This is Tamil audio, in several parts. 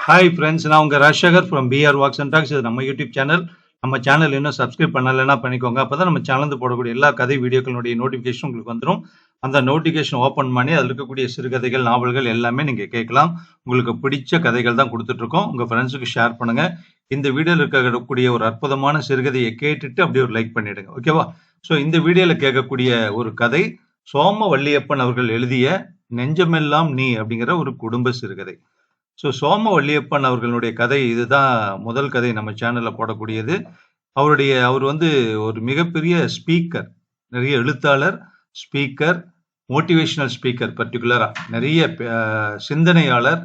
ஹாய் ஃப்ரெண்ட்ஸ், நான் உங்கள் Rajasekar from PR walks and talks. இது நம்ம யூடியூப் சேனல். நம்ம சேனல் இன்னும் சப்ஸ்கிரைப் பண்ணலைன்னா பண்ணிக்கோங்க. அப்போ தான் நம்ம சேனல் போடக்கூடிய எல்லா கதை வீடியோக்களுடைய நோட்டிஃபிகேஷன் உங்களுக்கு வந்துடும். அந்த நோட்டிஃபிகேஷன் ஓப்பன் பண்ணி அதில் இருக்கக்கூடிய சிறுகதைகள், நாவல்கள் எல்லாமே நீங்கள் கேட்கலாம். உங்களுக்கு பிடிச்ச கதைகள் தான் கொடுத்துட்ருக்கோம். உங்கள் ஃப்ரெண்ட்ஸுக்கு ஷேர் பண்ணுங்கள். இந்த வீடியோவில் இருக்கக்கூடிய ஒரு அற்புதமான சிறுகதையை கேட்டுட்டு அப்படியே ஒரு லைக் பண்ணிவிடுங்க, ஓகேவா? ஸோ இந்த வீடியோவில் கேட்கக்கூடிய ஒரு கதை சோம வள்ளியப்பன் அவர்கள் எழுதிய நெஞ்சமெல்லாம் நீ அப்படிங்கிற ஒரு குடும்ப சிறுகதை. ஸோ சோம வள்ளியப்பன் அவர்களுடைய கதை இதுதான் முதல் கதை நம்ம சேனலில் போடக்கூடியது. அவர் வந்து ஒரு மிகப்பெரிய ஸ்பீக்கர், நிறைய எழுத்தாளர், ஸ்பீக்கர், மோட்டிவேஷனல் ஸ்பீக்கர், பர்டிகுலராக நிறைய சிந்தனையாளர்,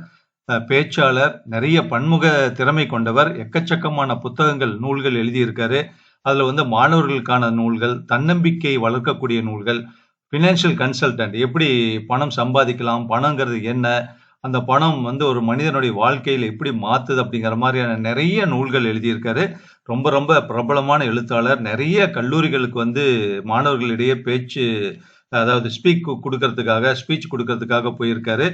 பேச்சாளர், நிறைய பன்முக திறமை கொண்டவர். எக்கச்சக்கமான புத்தகங்கள், நூல்கள் எழுதியிருக்காரு. அதில் வந்து மாணவர்களுக்கான நூல்கள், தன்னம்பிக்கை வளர்க்கக்கூடிய நூல்கள், ஃபினான்ஷியல் கன்சல்டன்ட், எப்படி பணம் சம்பாதிக்கலாம், பணங்கிறது என்ன, அந்த பணம் வந்து ஒரு மனிதனுடைய வாழ்க்கையில் எப்படி மாத்துது அப்படிங்கிற மாதிரியான நிறைய நூல்கள் எழுதியிருக்காரு. ரொம்ப ரொம்ப பிரபலமான எழுத்தாளர். நிறைய கல்லூரிகளுக்கு வந்து மாணவர்களிடையே அதாவது ஸ்பீச் கொடுக்கறதுக்காக போயிருக்காரு.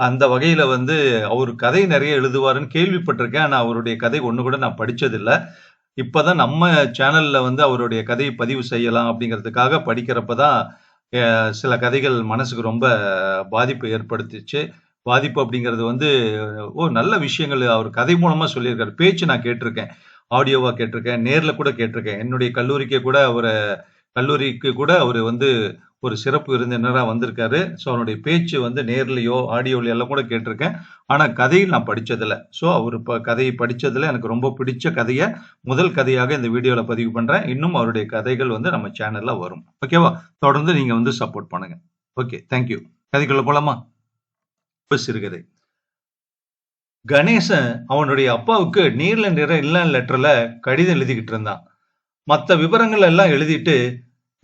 அந்த வகையில வந்து அவர் கதை நிறைய எழுதுவாருன்னு கேள்விப்பட்டிருக்கேன். ஆனா அவருடைய கதை ஒண்ணு கூட நான் படிச்சதில்லை. இப்பதான் நம்ம சேனல்ல வந்து அவருடைய கதையை பதிவு செய்யலாம் அப்படிங்கிறதுக்காக படிக்கிறப்பதான் சில கதைகள் மனசுக்கு ரொம்ப பாதிப்பு ஏற்படுத்திச்சு. பாதிப்பு அப்படிங்கிறது வந்து நல்ல விஷயங்கள் அவர் கதை மூலமா சொல்லியிருக்காரு. பேச்சு நான் கேட்டிருக்கேன், ஆடியோவா கேட்டிருக்கேன், நேர்ல கூட கேட்டிருக்கேன். என்னுடைய கல்லூரிக்கு கூட அவர் வந்து ஒரு சிறப்பு விருந்தினரா வந்திருக்காரு. ஸோ அவருடைய பேச்சு வந்து நேர்லயோ ஆடியோல எல்லாம் கூட கேட்டிருக்கேன். ஆனா கதையில் நான் படிச்சதில்லை. ஸோ அவர் கதையை படிச்சதுல எனக்கு ரொம்ப பிடிச்ச கதையை முதல் கதையாக இந்த வீடியோல பதிவு பண்றேன். இன்னும் அவருடைய கதைகள் வந்து நம்ம சேனல்ல வரும், ஓகேவா? தொடர்ந்து நீங்க வந்து சப்போர்ட் பண்ணுங்க. Okay, thank you. கதைக்குள்ள போலாமா? சிறுகதை. கணேசன் அவனுடைய அப்பாவுக்கு நீல நிற இல்லன் லெட்டர்ல கடிதம் எழுதிக்கிட்டு இருந்தான். மற்ற விவரங்கள் எல்லாம் எழுதிட்டு,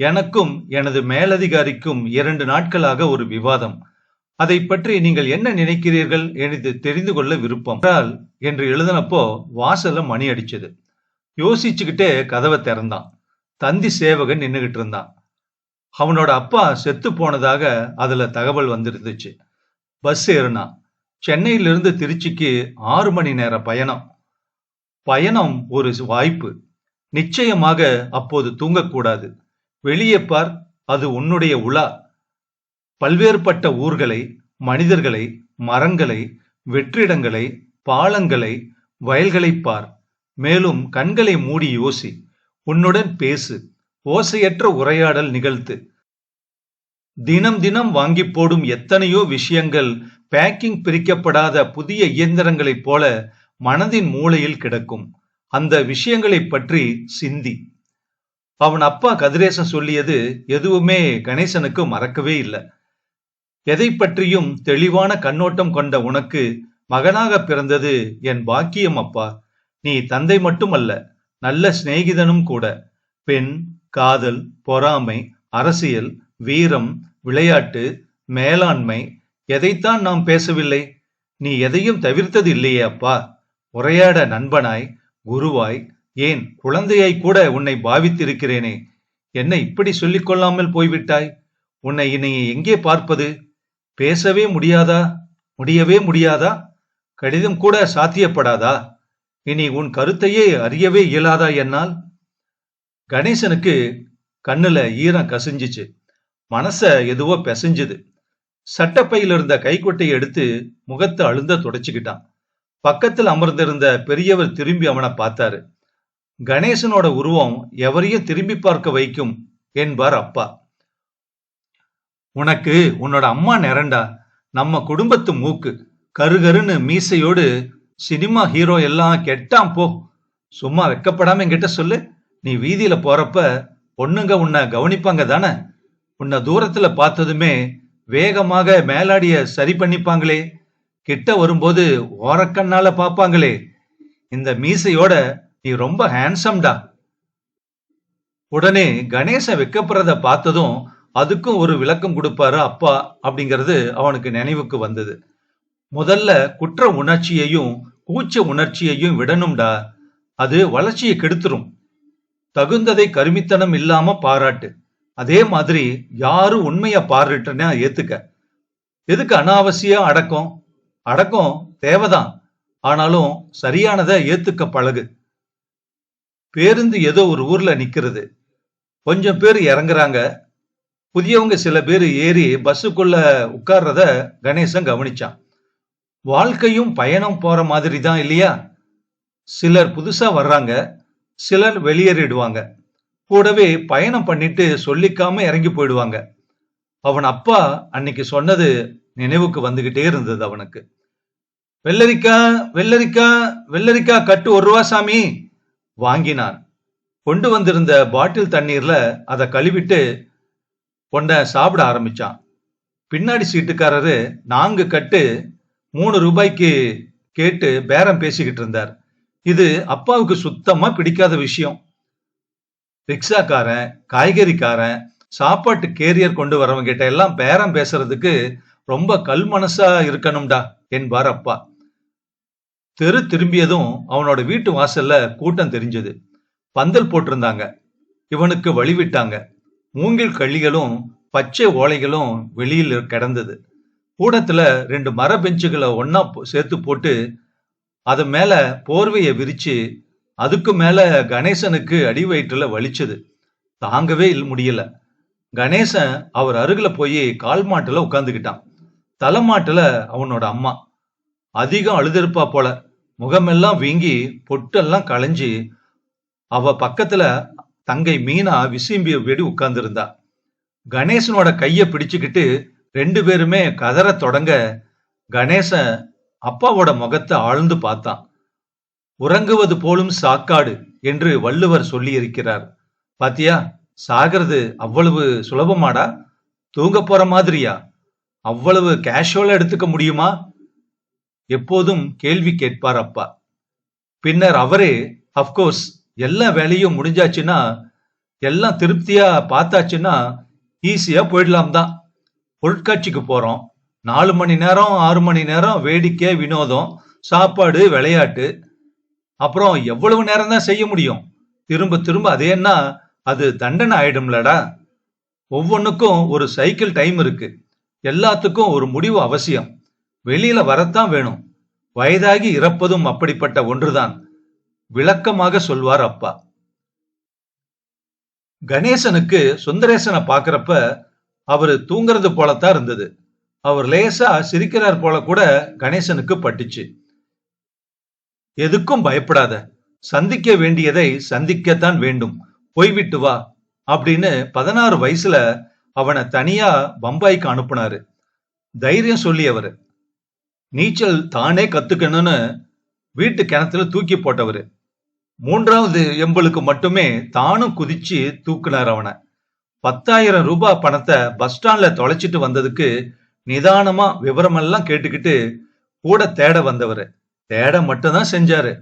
எனக்கும் எனது மேலதிகாரிக்கும் 2 நாட்களாக ஒரு விவாதம். அதை பற்றி நீங்கள் என்ன நினைக்கிறீர்கள் என்று தெரிந்து கொள்ள விருப்பம் என்று எழுதினப்போ வாசல்ல மணி அடிச்சது. யோசிச்சுக்கிட்டே கதவை திறந்தான். தந்தி சேவகன் நின்னுகிட்டு இருந்தான். அவனோட அப்பா செத்து போனதாக அதுல தகவல் வந்திருந்துச்சு. பஸ் ஏறினான். சென்னையிலிருந்து திருச்சிக்கு 6 மணி நேர பயணம் ஒரு வாய்ப்பு. நிச்சயமாக அப்போது தூங்கக்கூடாது. வெளியே பார், அது உன்னுடைய உலா. பல்வேறுபட்ட ஊர்களை, மனிதர்களை, மரங்களை, வெற்றிடங்களை, பாலங்களை, வயல்களை பார். மேலும் கண்களை மூடி யோசி. உன்னுடன் பேசு. ஓசையற்ற உரையாடல் நிகழ்த்து. தினம் தினம் வாங்கி போடும் எத்தனையோ விஷயங்கள் பேக்கிங் பிரிக்கப்படாத புதிய இயந்திரங்களைப் போல மனதின் மூளையில் கிடக்கும். அந்த விஷயங்களை பற்றி சிந்தி. அவன் அப்பா கதிரேசன் சொல்லியது எதுவுமே கணேசனுக்கு மறக்கவே இல்லை. எதை பற்றியும் தெளிவான கண்ணோட்டம் கொண்ட உனக்கு மகனாக பிறந்தது என் பாக்கியம் அப்பா. நீ தந்தை மட்டுமல்ல, நல்ல சிநேகிதனும் கூட. பெண், காதல், பொறாமை, அரசியல், வீரம், விளையாட்டு, மேலாண்மை, எதைத்தான் நாம் பேசவில்லை? நீ எதையும் தவிர்த்தது இல்லையே அப்பா. உரையாட நண்பனாய், குருவாய், ஏன் குழந்தையாய் கூட உன்னை பாவித்திருக்கிறேனே. என்ன இப்படி சொல்லிக் கொள்ளாமல் போய்விட்டாய்? உன்னை இனி எங்கே பார்ப்பது? பேசவே முடியவே முடியாதா? கடிதம் கூட சாத்தியப்படாதா? இனி உன் கருத்தையே அறியவே இயலாதா என்னால்? கணேசனுக்கு கண்ணுல ஈரம் கசிஞ்சிச்சு. மனச எதுவோ பிசைஞ்சுது. சட்டப்பையில இருந்த கைக்குட்டையை எடுத்து முகத்தை அழுந்த துடைச்சுக்கிட்டான். பக்கத்தில் அமர்ந்திருந்த பெரியவர் திரும்பி அவனை பார்த்தாரு. கணேசனோட உருவம் எவரையும் திரும்பி பார்க்க வைக்கும் என்பார் அப்பா. உனக்கு உன்னோட அம்மா நிறண்டா. நம்ம குடும்பத்து மூக்கு. கருகருன்னு மீசையோடு சினிமா ஹீரோ எல்லாம் கெட்டான் போ. சும்மா வெக்கப்படாம என்கிட்ட சொல்லு. நீ வீதியில போறப்ப பொண்ணுங்க உன்னை கவனிப்பாங்க தானே? உன்னை தூரத்துல பார்த்ததுமே வேகமாக மேலாடிய சரி பண்ணிப்பாங்களே. கிட்ட வரும்போது ஓரக்கண்ணால பாப்பாங்களே. இந்த மீசையோட நீ ரொம்ப ஹேண்ட்ஸம்டா. உடனே கணேசன் வெக்கப்படுறத பார்த்ததும் அதுக்கும் ஒரு விளக்கம் கொடுப்பாரு அப்பா அப்படிங்கிறது அவனுக்கு நினைவுக்கு வந்தது. முதல்ல குற்ற உணர்ச்சியையும் கூச்ச உணர்ச்சியையும் விடணும்டா. அது வளர்ச்சியை கெடுத்துரும். தகுந்ததை கருமித்தனம் இல்லாம பாராட்டு. அதே மாதிரி யாரும் உண்மைய பாராட்டுன்னா ஏத்துக்க. எதுக்கு அனாவசிய அடக்கம்? அடக்கம் தேவைதான். ஆனாலும் சரியானதை ஏத்துக்க பழகு. பேருந்து ஏதோ ஒரு ஊர்ல நிக்கிறது. கொஞ்சம் பேர் இறங்குறாங்க. புதியவங்க சில பேர் ஏறி பஸ்ஸுக்குள்ள உட்கார்றத கணேசன் கவனிச்சான். வாழ்க்கையும் பயணம் போற மாதிரி தான் இல்லையா? சிலர் புதுசா வர்றாங்க, சிலர் வெளியேறிடுவாங்க. கூடவே பயணம் பண்ணிட்டு சொல்லிக்காம இறங்கி போயிடுவாங்க. அவன் அப்பா அன்னைக்கு சொன்னது நினைவுக்கு வந்துகிட்டே இருந்தது அவனுக்கு. வெள்ளரிக்கா, வெள்ளரிக்கா, வெள்ளரிக்கா கட்டு 1 ரூபா சாமி. வாங்கினான். கொண்டு வந்திருந்த பாட்டில் தண்ணீர்ல அதை கழுவிட்டு பொண்ண சாப்பிட ஆரம்பிச்சான். பின்னாடி சீட்டுக்காரரு 4 கட்டு 3 ரூபாய்க்கு கேட்டு பேரம் பேசிக்கிட்டு இருந்தார். இது அப்பாவுக்கு சுத்தமா பிடிக்காத விஷயம். ரிக்ஷாக்காரன், காய்கறிக்காரன், சாப்பாட்டு கேரியர் கொண்டு வரவங்க கிட்ட எல்லாம் பேரம் பேசுறதுக்கு ரொம்ப கல் மனசா இருக்கணும்டா என்பார் அப்பா. தெரு திரும்பியதும் அவனோட வீட்டு வாசல்ல கூட்டம் தெரிஞ்சது. பந்தல் போட்டிருந்தாங்க. இவனுக்கு வழிவிட்டாங்க. மூங்கில் கள்ளிகளும் பச்சை ஓலைகளும் வெளியில் கிடந்தது. கூடத்துல 2 மர பெஞ்சுகளை ஒன்னா சேர்த்து போட்டு அது மேல போர்வைய விரிச்சு அதுக்கு மேல கணேசனுக்கு அடி வயிற்றுல வலிச்சது. தாங்கவே முடியல. கணேசன் அவர் அருகில போய் கால் மாட்டுல உட்கார்ந்துகிட்டான். தலைமாட்டுல அவனோட அம்மா. அதிகம் அழுதிருப்பா போல. முகமெல்லாம் வீங்கி பொட்டெல்லாம் களைஞ்சு அவ பக்கத்துல தங்கை மீனா விசும்பிய வெடி உட்கார்ந்து இருந்தா. கணேசனோட கைய பிடிச்சுக்கிட்டு 2 பேருமே கதற தொடங்க கணேசன் அப்பாவோட முகத்தை ஆழ்ந்து பார்த்தான். உறங்குவது போலும் சாக்காடு என்று வள்ளுவர் சொல்லி இருக்கிறார். பாத்தியா, சாகிறது அவ்வளவு சுலபமாடா? தூங்க போற மாதிரியா? அவ்வளவு கேஷுவலா எடுத்துக்க முடியுமா? எப்போதும் கேள்வி கேட்பார் அப்பா. பின்னர் அவரே, அப்கோர்ஸ் எல்லா வேலையும் முடிஞ்சாச்சுன்னா, எல்லாம் திருப்தியா பார்த்தாச்சுன்னா ஈஸியா போயிடலாம் தான். பொருட்காட்சிக்கு போறோம். 4 மணி நேரம் 6 மணி நேரம் வேடிக்கை, வினோதம், சாப்பாடு, விளையாட்டு. அப்புறம் எவ்வளவு நேரம் தான் செய்ய முடியும்? திரும்ப திரும்ப அதேன்னா அது தண்டனை ஆயிடும்லடா. ஒவ்வொன்னுக்கும் ஒரு சைக்கிள் டைம் இருக்கு. எல்லாத்துக்கும் ஒரு முடிவு அவசியம். வெளியில வரத்தான் வேணும். வயதாகி இறப்பதும் அப்படிப்பட்ட ஒன்றுதான். விளக்கமாக சொல்வார் அப்பா. கணேசனுக்கு சுந்தரேசனை பாக்குறப்ப அவரு தூங்குறது போலத்தான் இருந்தது. அவர் லேசா சிரிக்கிறார் போல கூட கணேசனுக்கு பட்டுச்சு. எதுக்கும் பயப்படாத. சந்திக்க வேண்டியதை சந்திக்கத்தான் வேண்டும். போய்விட்டு வா அப்படின்னு 16 வயசுல அவனை தனியா பம்பாய்க்கு அனுப்புனாரு. தைரியம் சொல்லியவரு. நீச்சல் தானே கத்துக்கணும்னு வீட்டு கிணத்துல தூக்கி போட்டவரு. 3வது எம்பலுக்கு மட்டுமே தானும் குதிச்சு தூக்குனார் அவனை. 10,000 ரூபாய் பணத்தை பஸ் ஸ்டாண்ட்ல தொலைச்சிட்டு வந்ததுக்கு நிதானமா விவரமெல்லாம் கேட்டுக்கிட்டு கூட தேட வந்தவரு. தேட மட்டும்தான் செஞ்சாரு.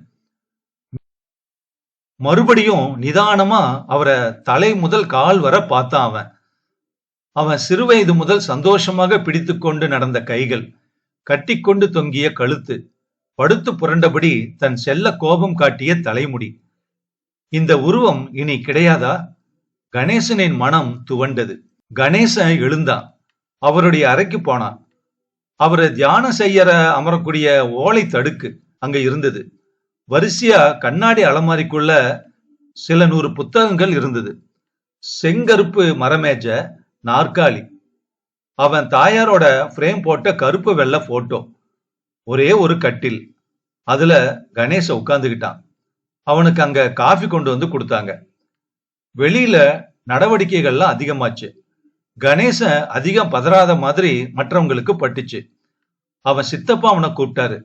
மறுபடியும் நிதானமா அவரை தலை முதல் கால் வர பார்த்தான் அவன். அவன் சிறுவயது முதல் சந்தோஷமாக பிடித்து கொண்டு நடந்த கைகள், கட்டிக்கொண்டு தொங்கிய கழுத்து, படுத்து புரண்டபடி தன் செல்ல கோபம் காட்டிய தலைமுடி. இந்த உருவம் இனி கிடையாதா? கணேசனின் மனம் துவண்டது. கணேசன் எழுந்தான். அவருடைய அறைக்கு போனான். அவரை தியானம் செய்யற அமரக்கூடிய ஓலை தடுக்கு அங்க இருந்தது. வரிசையா கண்ணாடி அலமாரிக்குள்ள சில 100 புத்தகங்கள் இருந்தது. செங்கருப்பு மரமேஜ, நாற்காலி. அவன் தாயாரோட ஃப்ரேம் போட்ட கருப்பு வெள்ளை போட்டோ. ஒரே ஒரு கட்டில். அதுல கணேச உட்கார்ந்துகிட்டான். அவனுக்கு அங்க காஃபி கொண்டு வந்து கொடுத்தாங்க. வெளியில நடவடிக்கைகள்லாம் அதிகமாச்சு. கணேசன் அதிகம் பதறாத மாதிரி மற்றவங்களுக்கு பட்டுச்சு. அவன் சித்தப்பா அவனை கூப்பிட்டாரு.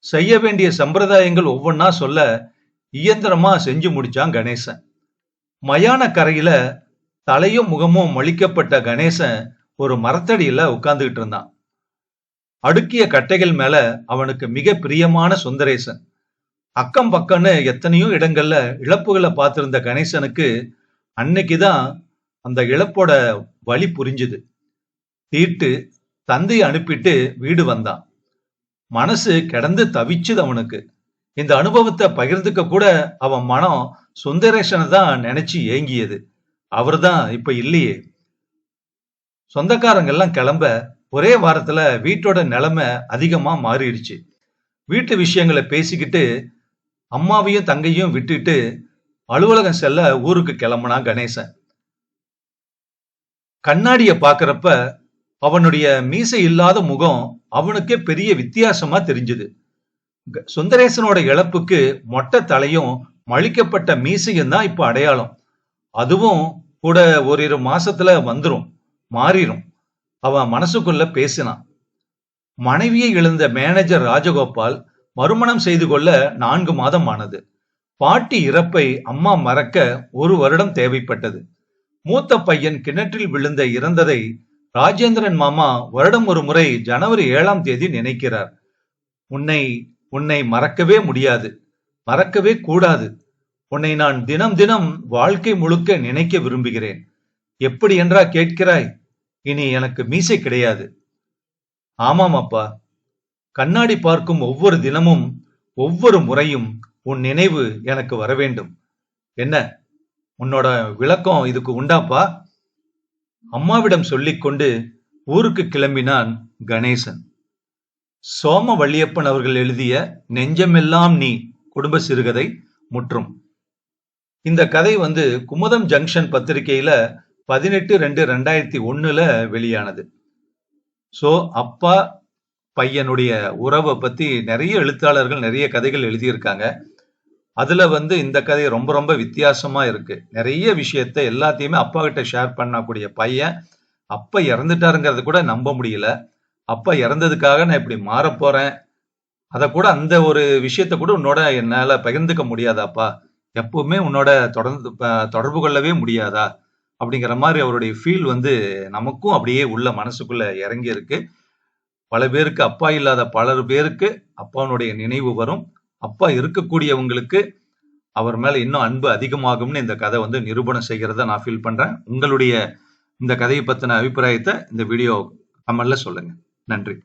செய்ய வேண்டிய சம்பிரதாயங்கள் ஒவ்வொன்னா சொல்ல இயந்திரமா செஞ்சு முடிச்சான் கணேசன். மயான கரையில தலையும் முகமும் மொழிக்கப்பட்ட கணேசன் ஒரு மரத்தடியில உட்கார்ந்துகிட்டு இருந்தான். அடுக்கிய கட்டைகள் மேல அவனுக்கு மிக பிரியமான சுந்தரேசன். அக்கம் பக்கம்னு எத்தனையோ இடங்கள்ல இழப்புகளை பார்த்திருந்த கணேசனுக்கு அன்னைக்குதான் அந்த இழப்போட வலி புரிஞ்சுது. தீட்டு தந்தை அனுப்பிட்டு வீடு வந்தான். மனசு கிடந்து தவிச்சுது அவனுக்கு. இந்த அனுபவத்தை பகிர்ந்துக்க கூட அவன் மனம் சுந்தரேசனை தான் நினைச்சு ஏங்கியது. அவர்தான் இப்ப இல்லையே. சொந்தக்காரங்க எல்லாம் கிளம்ப ஒரே வாரத்துல வீட்டோட நிலைமை அதிகமா மாறிடுச்சு. வீட்டு விஷயங்களை பேசிக்கிட்டு அம்மாவையும் தங்கையும் விட்டுட்டு அலுவலகம் செல்ல ஊருக்கு கிளம்புனா கணேசன். கண்ணாடிய பாக்குறப்ப அவனுடைய மீசை இல்லாத முகம் அவனுக்கே பெரிய வித்தியாசமா தெரிஞ்சது. சுந்தரேசனோட இழப்புக்கு மொட்டை தலையும் மழிக்கப்பட்ட மீசையும் தான் இப்ப அடையாளம். அதுவும் கூட ஓரிரு மாசத்துல மாறிடும். அவன் மனசுக்குள்ள பேசினான். மனைவியை இழந்த மேனேஜர் ராஜகோபால் மறுமணம் செய்து கொள்ள 4 மாதம் ஆனது. பாட்டி இறப்பை அம்மா மறக்க 1 வருடம் தேவைப்பட்டது. மூத்த பையன் கிணற்றில் விழுந்த இறந்ததை ராஜேந்திரன் மாமா வருடம் ஒரு முறை ஜனவரி 7ஆம் தேதி நினைக்கிறார். உன்னை மறக்கவே முடியாது, மறக்கவே கூடாது. உன்னை நான் தினம் தினம் வாழ்க்கை முழுக்க நினைக்க விரும்புகிறேன். எப்படி என்றா கேட்கிறாய்? இனி எனக்கு மீசை கிடையாது. ஆமாம் அப்பா. கண்ணாடி பார்க்கும் ஒவ்வொரு தினமும் ஒவ்வொரு முறையும் உன் நினைவு எனக்கு வர வேண்டும். என்ன உன்னோட விளக்கம் இதுக்கு உண்டாப்பா? அம்மாவிடம் சொல்லிக்கொண்டு ஊருக்கு கிளம்பினான் கணேசன். சோம வள்ளியப்பன் அவர்கள் எழுதிய நெஞ்சமெல்லாம் நீ குடும்ப சிறுகதை முற்றும். இந்த கதை குமுதம் ஜங்ஷன் பத்திரிகையில 18/2/2001 வெளியானது. சோ அப்பா பையனுடைய உறவை பத்தி நிறைய எழுத்தாளர்கள் நிறைய கதைகள் எழுதியிருக்காங்க. அதுல இந்த கதை ரொம்ப ரொம்ப வித்தியாசமா இருக்கு. நிறைய விஷயத்த எல்லாத்தையுமே அப்பா கிட்ட ஷேர் பண்ணக்கூடிய பையன் அப்பா இறந்துட்டாருங்கிறது கூட நம்ப முடியல. அப்பா இறந்ததுக்காக நான் இப்படி மாற போறேன், அத கூட அந்த ஒரு விஷயத்த கூட உன்னோட என்னால பகிர்ந்துக்க முடியாதாப்பா, எப்பவுமே உன்னோட தொடர்பு கொள்ளவே முடியாதா அப்படிங்கிற மாதிரி அவருடைய ஃபீல் நமக்கும் அப்படியே உள்ள மனசுக்குள்ள இறங்கி இருக்கு. பல பேருக்கு அப்பா இல்லாத பலர் பேருக்கு அப்பாவுடைய நினைவு வரும். அப்பா இருக்கக்கூடியவங்களுக்கு அவர் மேல இன்னும் அன்பு அதிகமாகும்னு இந்த கதை நிரூபணம் செய்கிறத நான் ஃபீல் பண்றேன். உங்களுடைய இந்த கதையை பத்தின அபிப்பிராயத்தை இந்த வீடியோ கமெண்ட்ல சொல்லுங்க. நன்றி.